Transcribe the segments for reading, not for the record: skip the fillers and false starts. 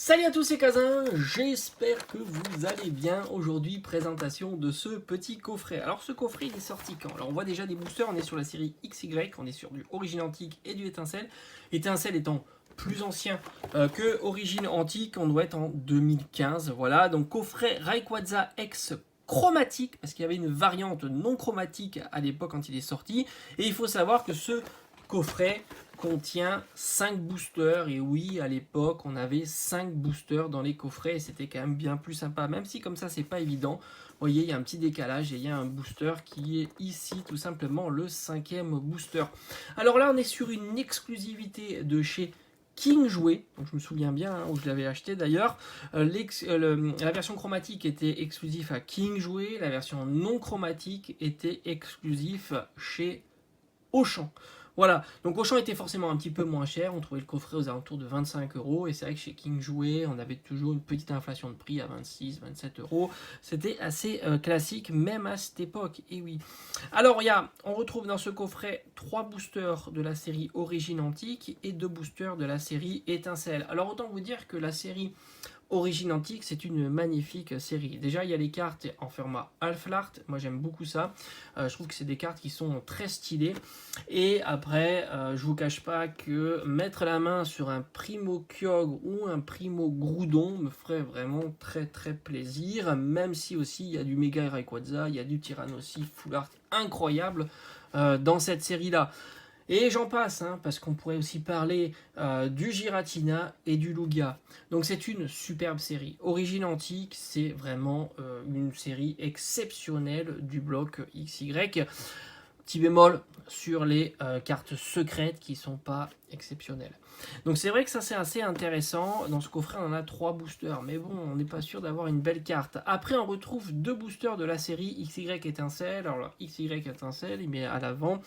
Salut à tous, c'est Kazin, j'espère que vous allez bien. Aujourd'hui, présentation de ce petit coffret. Alors ce coffret, il est sorti quand? Alors on voit déjà des boosters, on est sur la série XY, on est sur du Origine Antique et du Étincelle. Étincelle étant plus ancien que Origine Antique, on doit être en 2015. Voilà, donc coffret Rayquaza X chromatique, parce qu'il y avait une variante non chromatique à l'époque quand il est sorti. Et il faut savoir que ce coffret contient 5 boosters, et oui, à l'époque on avait 5 boosters dans les coffrets et c'était quand même bien plus sympa, même si comme ça c'est pas évident. Vous voyez, il y a un petit décalage et il y a un booster qui est ici, tout simplement le 5e booster. Alors là on est sur une exclusivité de chez King Jouet, donc je me souviens bien où je l'avais acheté d'ailleurs. La version chromatique était exclusive à King Jouet, la version non chromatique était exclusive chez Auchan. Voilà, donc Auchan était forcément un petit peu moins cher, on trouvait le coffret aux alentours de 25 euros, et c'est vrai que chez King Jouet, on avait toujours une petite inflation de prix à 26, 27 euros, c'était assez classique, même à cette époque, et oui. Alors, on retrouve dans ce coffret 3 boosters de la série Origine Antique et 2 boosters de la série Étincelle. Alors, autant vous dire que la série Origine Antique, c'est une magnifique série. Déjà, il y a les cartes en format Half-Art. Moi, j'aime beaucoup ça. Je trouve que c'est des cartes qui sont très stylées. Et après, je vous cache pas que mettre la main sur un Primo Kyogre ou un Primo Groudon me ferait vraiment très très plaisir. Même si aussi il y a du Mega Rayquaza, il y a du Tyrannossi Full Art incroyable dans cette série-là. Et j'en passe, hein, parce qu'on pourrait aussi parler du Giratina et du Lugia. Donc c'est une superbe série. Origine Antique, c'est vraiment une série exceptionnelle du bloc XY. Petit bémol sur les cartes secrètes qui sont pas exceptionnelles. Donc c'est vrai que ça c'est assez intéressant. Dans ce coffret on en a 3 boosters, mais bon, on n'est pas sûr d'avoir une belle carte. Après on retrouve 2 boosters de la série XY Étincelle. Alors là, XY Étincelle, il met à l'avant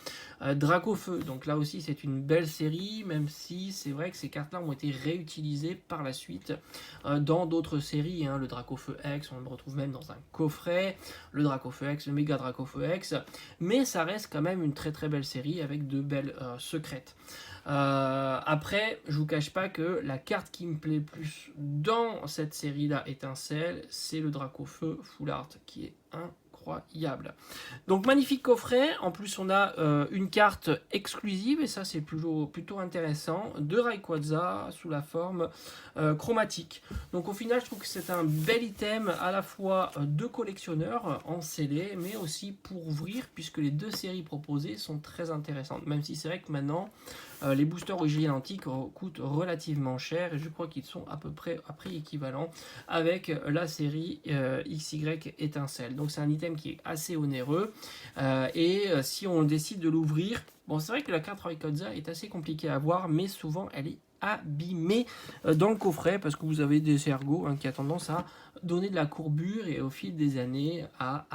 Dracofeu. Donc là aussi c'est une belle série, même si c'est vrai que ces cartes là ont été réutilisées par la suite dans d'autres séries, hein. Le Dracofeu X, on le retrouve même dans un coffret, le Dracofeu X, le Méga Dracofeu X, mais ça reste quand même une très très belle série avec de belles secrètes. Après, je vous cache pas que la carte qui me plaît le plus dans cette série là Étincelle, c'est le Dracofeu Full Art qui est incroyable. Donc magnifique coffret, en plus on a une carte exclusive, et ça c'est plutôt intéressant, de Rayquaza sous la forme chromatique. Donc au final je trouve que c'est un bel item à la fois de collectionneur en scellé, mais aussi pour ouvrir, puisque les deux séries proposées sont très intéressantes, même si c'est vrai que maintenant les boosters Origine Antique coûtent relativement cher, et je crois qu'ils sont à peu près à prix équivalent avec la série XY Étincelle. Donc c'est un item qui est assez onéreux, et si on décide de l'ouvrir, bon c'est vrai que la carte Rayquaza est assez compliquée à voir, mais souvent elle est abîmée dans le coffret, parce que vous avez des ergots qui a tendance à donner de la courbure et au fil des années à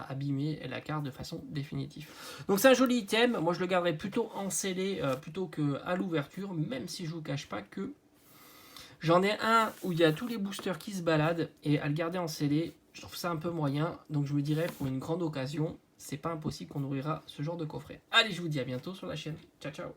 abîmer la carte de façon définitive. Donc c'est un joli item, moi je le garderai plutôt en scellé plutôt qu'à l'ouverture, même si je vous cache pas que j'en ai un où il y a tous les boosters qui se baladent, et à le garder en scellé, je trouve ça un peu moyen. Donc je me dirais, pour une grande occasion, c'est pas impossible qu'on ouvrira ce genre de coffret. Allez, je vous dis à bientôt sur la chaîne. Ciao, ciao.